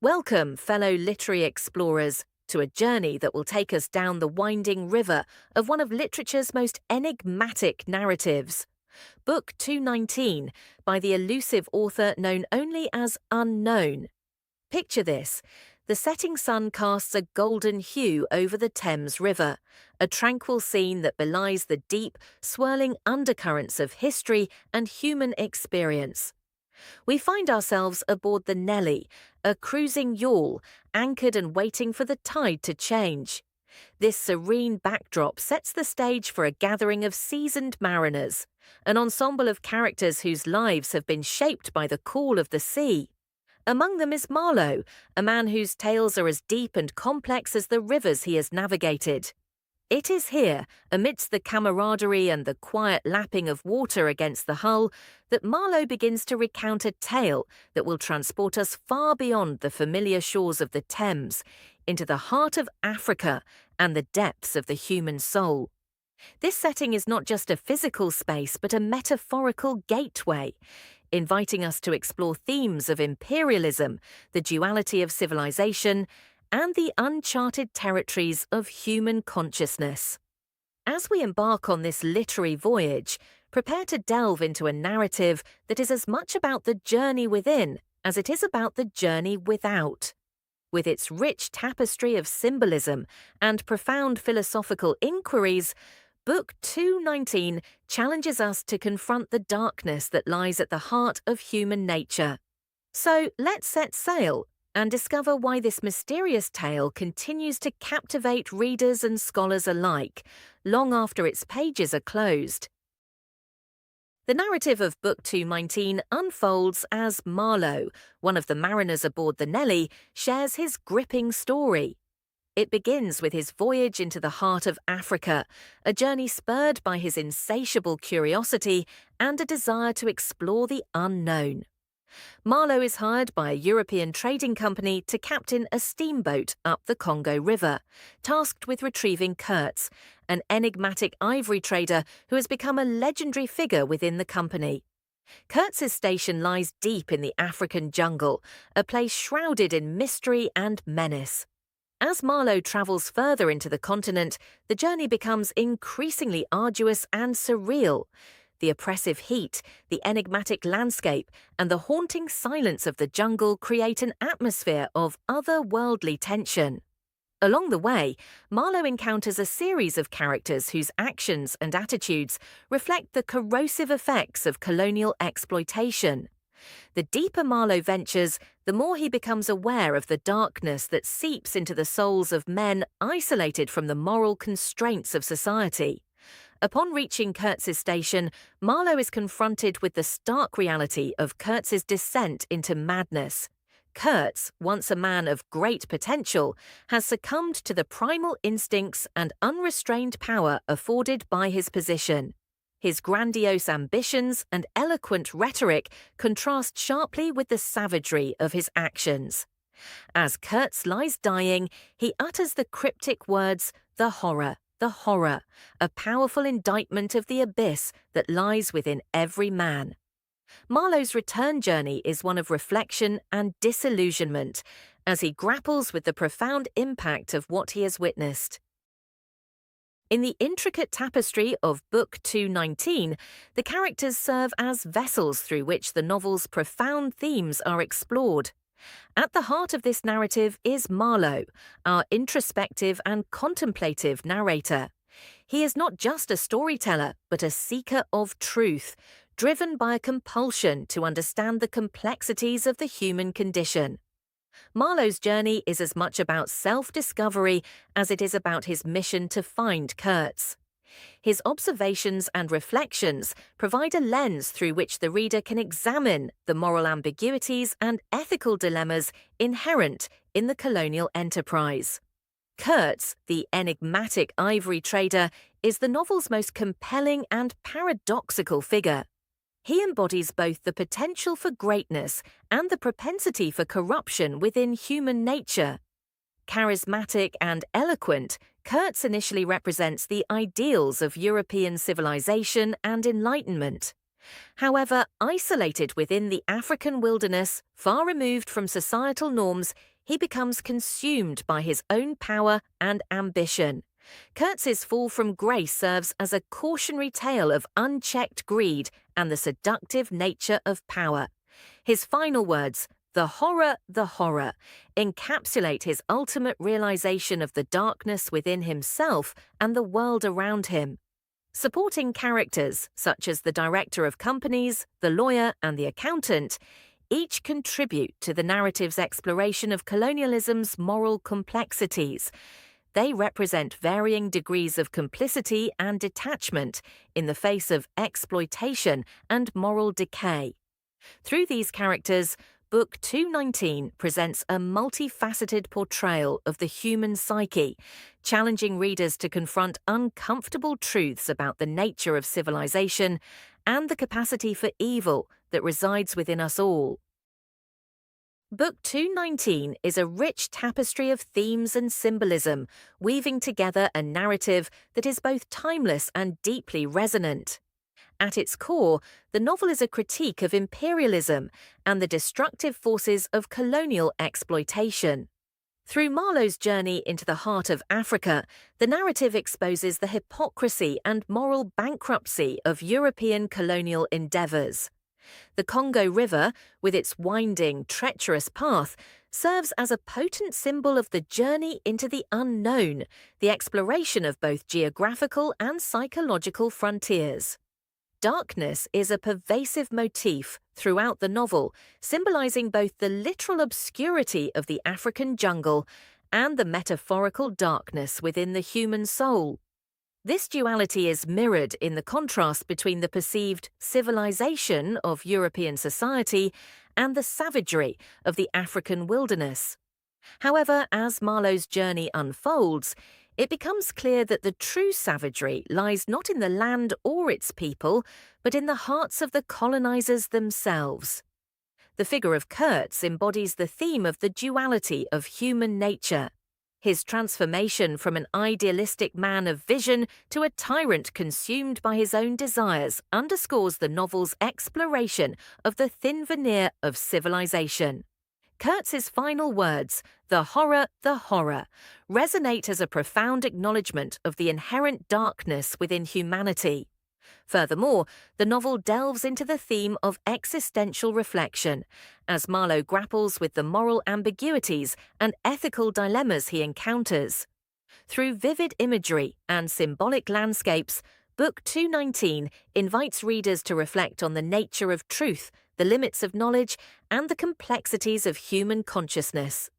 Welcome, fellow literary explorers, to a journey that will take us down the winding river of one of literature's most enigmatic narratives. Book 219, by the elusive author known only as Unknown. Picture this. The setting sun casts a golden hue over the Thames River, a tranquil scene that belies the deep, swirling undercurrents of history and human experience. We find ourselves aboard the Nelly, a cruising yawl, anchored and waiting for the tide to change. This serene backdrop sets the stage for a gathering of seasoned mariners, an ensemble of characters whose lives have been shaped by the call of the sea. Among them is Marlowe, a man whose tales are as deep and complex as the rivers he has navigated. It is here, amidst the camaraderie and the quiet lapping of water against the hull, that Marlowe begins to recount a tale that will transport us far beyond the familiar shores of the Thames, into the heart of Africa and the depths of the human soul. This setting is not just a physical space, but a metaphorical gateway, inviting us to explore themes of imperialism, the duality of civilization, and the uncharted territories of human consciousness. As we embark on this literary voyage, prepare to delve into a narrative that is as much about the journey within as it is about the journey without. With its rich tapestry of symbolism and profound philosophical inquiries, Book 219 challenges us to confront the darkness that lies at the heart of human nature. So let's set sail and discover why this mysterious tale continues to captivate readers and scholars alike, long after its pages are closed. The narrative of Book 219 unfolds as Marlowe, one of the mariners aboard the Nelly, shares his gripping story. It begins with his voyage into the heart of Africa, a journey spurred by his insatiable curiosity and a desire to explore the unknown. Marlowe is hired by a European trading company to captain a steamboat up the Congo River, tasked with retrieving Kurtz, an enigmatic ivory trader who has become a legendary figure within the company. Kurtz's station lies deep in the African jungle, a place shrouded in mystery and menace. As Marlowe travels further into the continent, the journey becomes increasingly arduous and surreal. The oppressive heat, the enigmatic landscape, and the haunting silence of the jungle create an atmosphere of otherworldly tension. Along the way, Marlowe encounters a series of characters whose actions and attitudes reflect the corrosive effects of colonial exploitation. The deeper Marlowe ventures, the more he becomes aware of the darkness that seeps into the souls of men isolated from the moral constraints of society. Upon reaching Kurtz's station, Marlowe is confronted with the stark reality of Kurtz's descent into madness. Kurtz, once a man of great potential, has succumbed to the primal instincts and unrestrained power afforded by his position. His grandiose ambitions and eloquent rhetoric contrast sharply with the savagery of his actions. As Kurtz lies dying, he utters the cryptic words, "The horror, the horror," a powerful indictment of the abyss that lies within every man. Marlowe's return journey is one of reflection and disillusionment, as he grapples with the profound impact of what he has witnessed. In the intricate tapestry of Book 219, the characters serve as vessels through which the novel's profound themes are explored. At the heart of this narrative is Marlowe, our introspective and contemplative narrator. He is not just a storyteller, but a seeker of truth, driven by a compulsion to understand the complexities of the human condition. Marlowe's journey is as much about self-discovery as it is about his mission to find Kurtz. His observations and reflections provide a lens through which the reader can examine the moral ambiguities and ethical dilemmas inherent in the colonial enterprise. Kurtz, the enigmatic ivory trader, is the novel's most compelling and paradoxical figure. He embodies both the potential for greatness and the propensity for corruption within human nature. Charismatic and eloquent, Kurtz initially represents the ideals of European civilization and enlightenment. However, isolated within the African wilderness, far removed from societal norms, he becomes consumed by his own power and ambition. Kurtz's fall from grace serves as a cautionary tale of unchecked greed and the seductive nature of power. His final words, the horror, encapsulate his ultimate realization of the darkness within himself and the world around him. Supporting characters, such as the director of companies, the lawyer, and the accountant, each contribute to the narrative's exploration of colonialism's moral complexities. They represent varying degrees of complicity and detachment in the face of exploitation and moral decay. Through these characters, Book 219 presents a multifaceted portrayal of the human psyche, challenging readers to confront uncomfortable truths about the nature of civilization and the capacity for evil that resides within us all. Book 219 is a rich tapestry of themes and symbolism, weaving together a narrative that is both timeless and deeply resonant. At its core, the novel is a critique of imperialism and the destructive forces of colonial exploitation. Through Marlowe's journey into the heart of Africa, the narrative exposes the hypocrisy and moral bankruptcy of European colonial endeavors. The Congo River, with its winding, treacherous path, serves as a potent symbol of the journey into the unknown, the exploration of both geographical and psychological frontiers. Darkness is a pervasive motif throughout the novel, symbolizing both the literal obscurity of the African jungle and the metaphorical darkness within the human soul. This duality is mirrored in the contrast between the perceived civilization of European society and the savagery of the African wilderness. However, as Marlowe's journey unfolds, it becomes clear that the true savagery lies not in the land or its people, but in the hearts of the colonizers themselves. The figure of Kurtz embodies the theme of the duality of human nature. His transformation from an idealistic man of vision to a tyrant consumed by his own desires underscores the novel's exploration of the thin veneer of civilization. Kurtz's final words, the horror, resonate as a profound acknowledgement of the inherent darkness within humanity. Furthermore, the novel delves into the theme of existential reflection, as Marlowe grapples with the moral ambiguities and ethical dilemmas he encounters. Through vivid imagery and symbolic landscapes, Book 219 invites readers to reflect on the nature of truth, the limits of knowledge, and the complexities of human consciousness.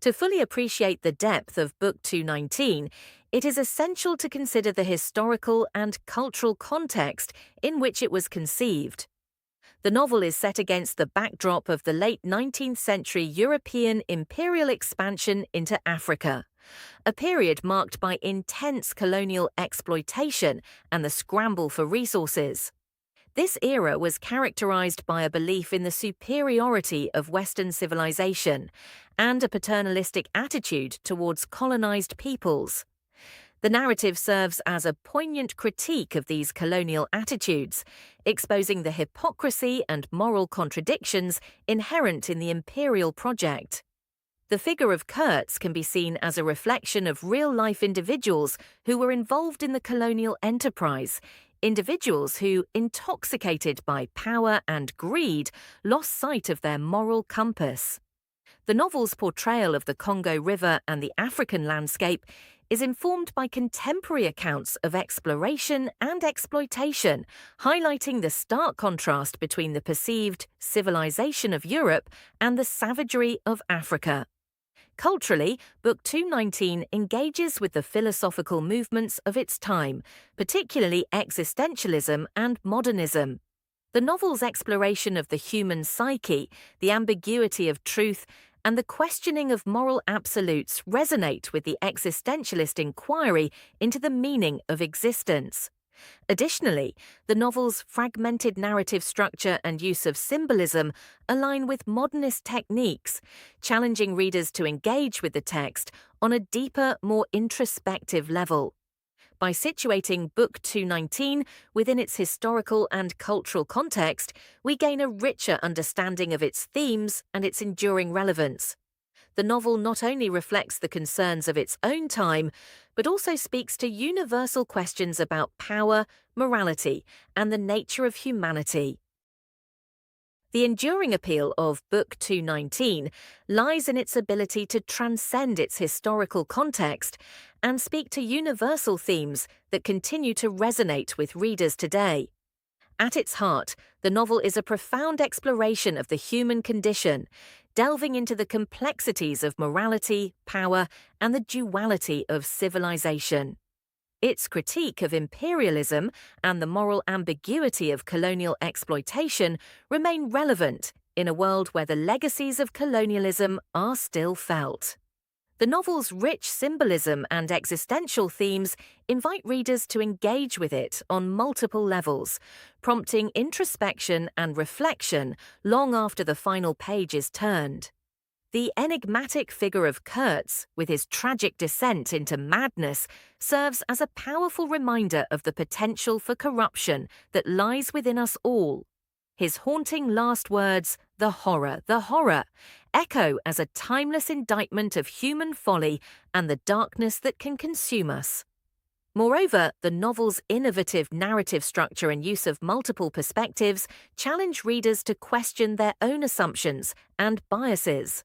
To fully appreciate the depth of Book 219, it is essential to consider the historical and cultural context in which it was conceived. The novel is set against the backdrop of the late 19th century European imperial expansion into Africa, a period marked by intense colonial exploitation and the scramble for resources. This era was characterized by a belief in the superiority of Western civilization and a paternalistic attitude towards colonized peoples. The narrative serves as a poignant critique of these colonial attitudes, exposing the hypocrisy and moral contradictions inherent in the imperial project. The figure of Kurtz can be seen as a reflection of real-life individuals who were involved in the colonial enterprise, individuals who, intoxicated by power and greed, lost sight of their moral compass. The novel's portrayal of the Congo River and the African landscape is informed by contemporary accounts of exploration and exploitation, highlighting the stark contrast between the perceived civilization of Europe and the savagery of Africa. Culturally, Book 219 engages with the philosophical movements of its time, particularly existentialism and modernism. The novel's exploration of the human psyche, the ambiguity of truth, and the questioning of moral absolutes resonate with the existentialist inquiry into the meaning of existence. Additionally, the novel's fragmented narrative structure and use of symbolism align with modernist techniques, challenging readers to engage with the text on a deeper, more introspective level. By situating Book 219 within its historical and cultural context, we gain a richer understanding of its themes and its enduring relevance. The novel not only reflects the concerns of its own time, but also speaks to universal questions about power, morality, and the nature of humanity. The enduring appeal of Book 219 lies in its ability to transcend its historical context and speak to universal themes that continue to resonate with readers today. At its heart, the novel is a profound exploration of the human condition, delving into the complexities of morality, power, and the duality of civilization. Its critique of imperialism and the moral ambiguity of colonial exploitation remain relevant in a world where the legacies of colonialism are still felt. The novel's rich symbolism and existential themes invite readers to engage with it on multiple levels, prompting introspection and reflection long after the final page is turned. The enigmatic figure of Kurtz, with his tragic descent into madness, serves as a powerful reminder of the potential for corruption that lies within us all. His haunting last words, the horror, echo as a timeless indictment of human folly and the darkness that can consume us. Moreover, the novel's innovative narrative structure and use of multiple perspectives challenge readers to question their own assumptions and biases.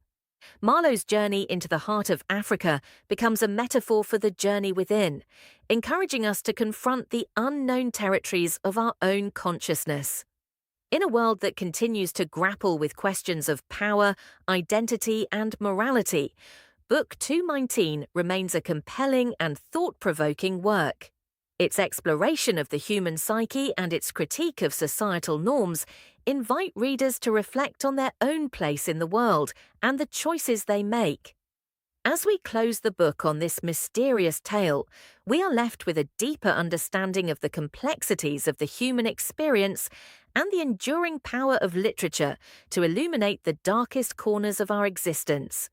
Marlowe's journey into the heart of Africa becomes a metaphor for the journey within, encouraging us to confront the unknown territories of our own consciousness. In a world that continues to grapple with questions of power, identity, and morality, Book 219 remains a compelling and thought-provoking work. Its exploration of the human psyche and its critique of societal norms invite readers to reflect on their own place in the world and the choices they make. As we close the book on this mysterious tale, we are left with a deeper understanding of the complexities of the human experience and the enduring power of literature to illuminate the darkest corners of our existence.